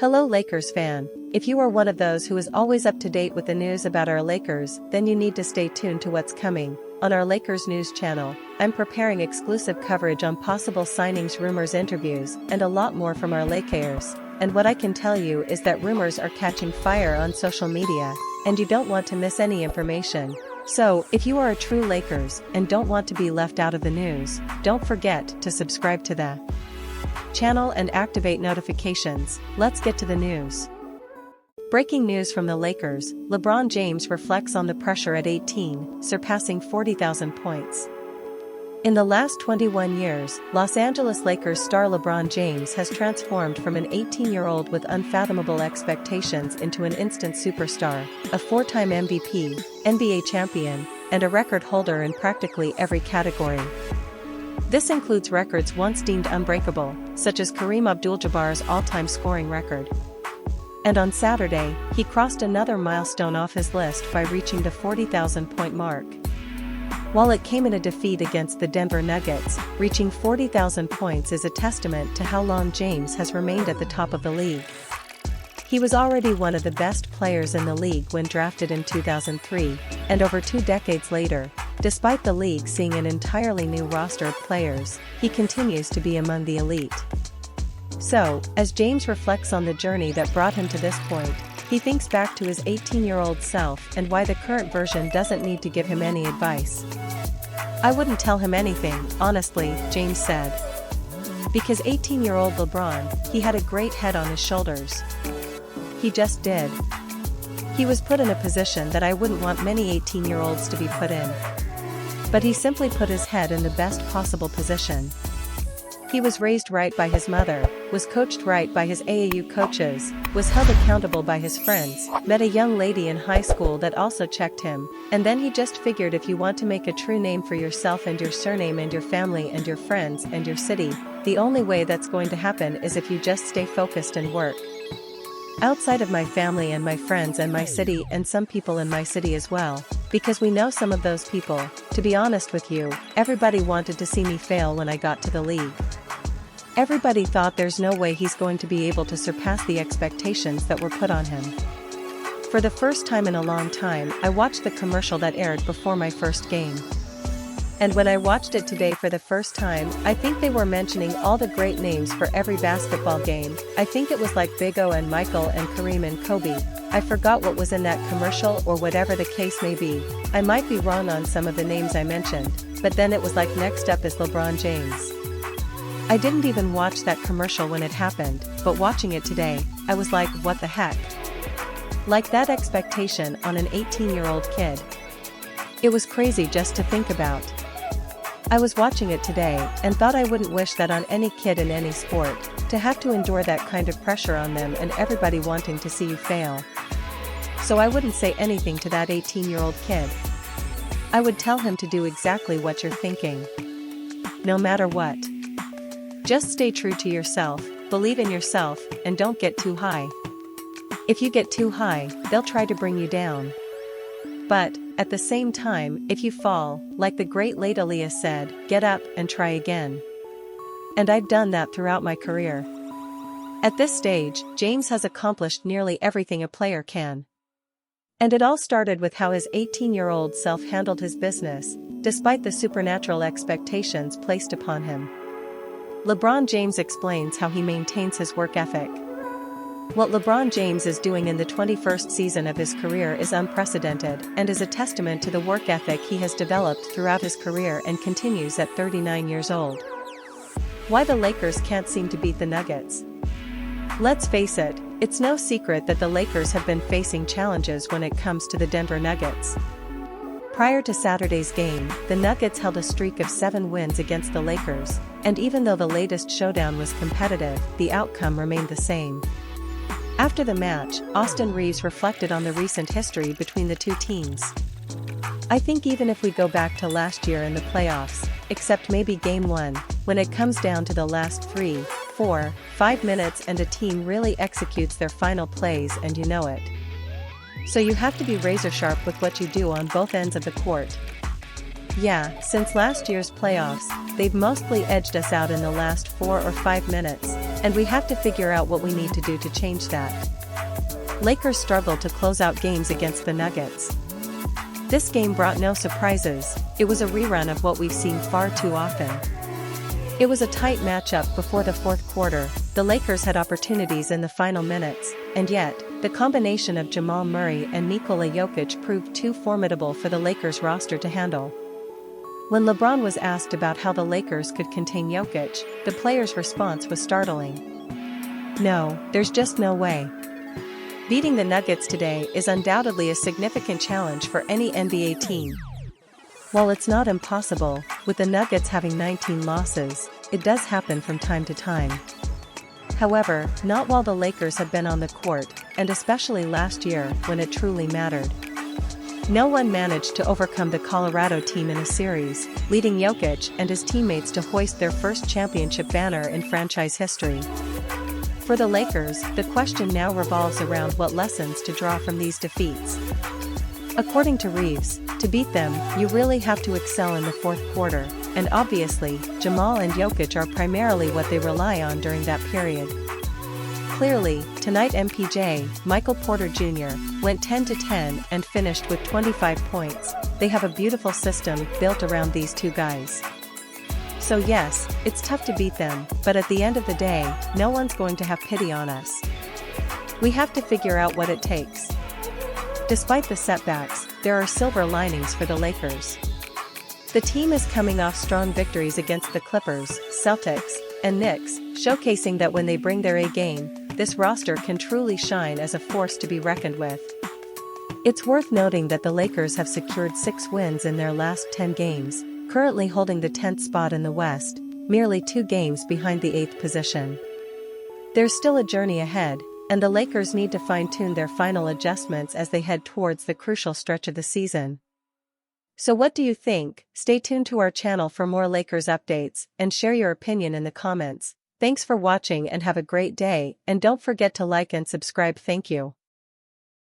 Hello Lakers fan. If you are one of those who is always up to date with the news about our Lakers, then you need to stay tuned to what's coming. On our Lakers news channel, I'm preparing exclusive coverage on possible signings, rumors, interviews, and a lot more from our Lakers. And what I can tell you is that rumors are catching fire on social media, and you don't want to miss any information. So, if you are a true Lakers and don't want to be left out of the news, don't forget to subscribe to the channel and activate notifications. Let's get to the news. Breaking news from the Lakers: LeBron James reflects on the pressure at 18, surpassing 40,000 points. In the last 21 years, Los Angeles Lakers star LeBron James has transformed from an 18-year-old with unfathomable expectations into an instant superstar, a four-time MVP, NBA champion, and a record holder in practically every category. This includes records once deemed unbreakable, such as Kareem Abdul-Jabbar's all-time scoring record. And on Saturday, he crossed another milestone off his list by reaching the 40,000-point mark. While it came in a defeat against the Denver Nuggets, reaching 40,000 points is a testament to how long James has remained at the top of the league. He was already one of the best players in the league when drafted in 2003, and over 2 decades later, despite the league seeing an entirely new roster of players, he continues to be among the elite. So, as James reflects on the journey that brought him to this point, he thinks back to his 18-year-old self and why the current version doesn't need to give him any advice. "I wouldn't tell him anything, honestly," James said. Because 18-year-old LeBron, he had a great head on his shoulders. He just did. He was put in a position that I wouldn't want many 18-year-olds to be put in. But he simply put his head in the best possible position. He was raised right by his mother, was coached right by his AAU coaches, was held accountable by his friends, met a young lady in high school that also checked him, and then he just figured if you want to make a true name for yourself and your surname and your family and your friends and your city, the only way that's going to happen is if you just stay focused and work. Outside of my family and my friends and my city and some people in my city as well, because we know some of those people, to be honest with you, everybody wanted to see me fail when I got to the league. Everybody thought there's no way he's going to be able to surpass the expectations that were put on him. For the first time in a long time, I watched the commercial that aired before my first game. And when I watched it today for the first time, I think they were mentioning all the great names for every basketball game. I think it was like Big O and Michael and Kareem and Kobe. I forgot what was in that commercial or whatever the case may be. I might be wrong on some of the names I mentioned, but then it was like next up is LeBron James. I didn't even watch that commercial when it happened, but watching it today, I was like, what the heck? Like that expectation on an 18-year-old kid. It was crazy just to think about. I was watching it today and thought I wouldn't wish that on any kid in any sport, to have to endure that kind of pressure on them and everybody wanting to see you fail. So I wouldn't say anything to that 18-year-old kid. I would tell him to do exactly what you're thinking. No matter what. Just stay true to yourself, believe in yourself, and don't get too high. If you get too high, they'll try to bring you down. But, at the same time, if you fall, like the great late Aaliyah said, get up and try again. And I've done that throughout my career. At this stage, James has accomplished nearly everything a player can. And it all started with how his 18-year-old self handled his business, despite the supernatural expectations placed upon him. LeBron James explains how he maintains his work ethic. What LeBron James is doing in the 21st season of his career is unprecedented and is a testament to the work ethic he has developed throughout his career and continues at 39 years old. Why the Lakers can't seem to beat the Nuggets? Let's face it, it's no secret that the Lakers have been facing challenges when it comes to the Denver Nuggets. Prior to Saturday's game, the Nuggets held a streak of 7 wins against the Lakers, and even though the latest showdown was competitive, the outcome remained the same. After the match, Austin Reeves reflected on the recent history between the two teams. "I think even if we go back to last year in the playoffs, except maybe Game 1, when it comes down to the last 3, 4, 5 minutes and a team really executes their final plays and you know it. So you have to be razor sharp with what you do on both ends of the court. Yeah, since last year's playoffs, they've mostly edged us out in the last 4 or 5 minutes, and we have to figure out what we need to do to change that. Lakers struggled to close out games against the Nuggets. This game brought no surprises, it was a rerun of what we've seen far too often. It was a tight matchup before the fourth quarter, the Lakers had opportunities in the final minutes, and yet, the combination of Jamal Murray and Nikola Jokic proved too formidable for the Lakers roster to handle. When LeBron was asked about how the Lakers could contain Jokic, the player's response was startling. "No, there's just no way." Beating the Nuggets today is undoubtedly a significant challenge for any NBA team. While it's not impossible, with the Nuggets having 19 losses, it does happen from time to time. However, not while the Lakers have been on the court, and especially last year when it truly mattered. No one managed to overcome the Colorado team in a series, leading Jokic and his teammates to hoist their first championship banner in franchise history. For the Lakers, the question now revolves around what lessons to draw from these defeats. According to Reeves, to beat them, you really have to excel in the fourth quarter, and obviously, Jamal and Jokic are primarily what they rely on during that period. Clearly, tonight MPJ, Michael Porter Jr., went 10-10 and finished with 25 points. They have a beautiful system built around these two guys. So yes, it's tough to beat them, but at the end of the day, no one's going to have pity on us. We have to figure out what it takes. Despite the setbacks, there are silver linings for the Lakers. The team is coming off strong victories against the Clippers, Celtics, and Knicks, showcasing that when they bring their A game, this roster can truly shine as a force to be reckoned with. It's worth noting that the Lakers have secured 6 wins in their last 10 games, currently holding the 10th spot in the West, merely 2 games behind the 8th position. There's still a journey ahead, and the Lakers need to fine-tune their final adjustments as they head towards the crucial stretch of the season. So what do you think? Stay tuned to our channel for more Lakers updates, and share your opinion in the comments. Thanks for watching and have a great day, and don't forget to like and subscribe. Thank you.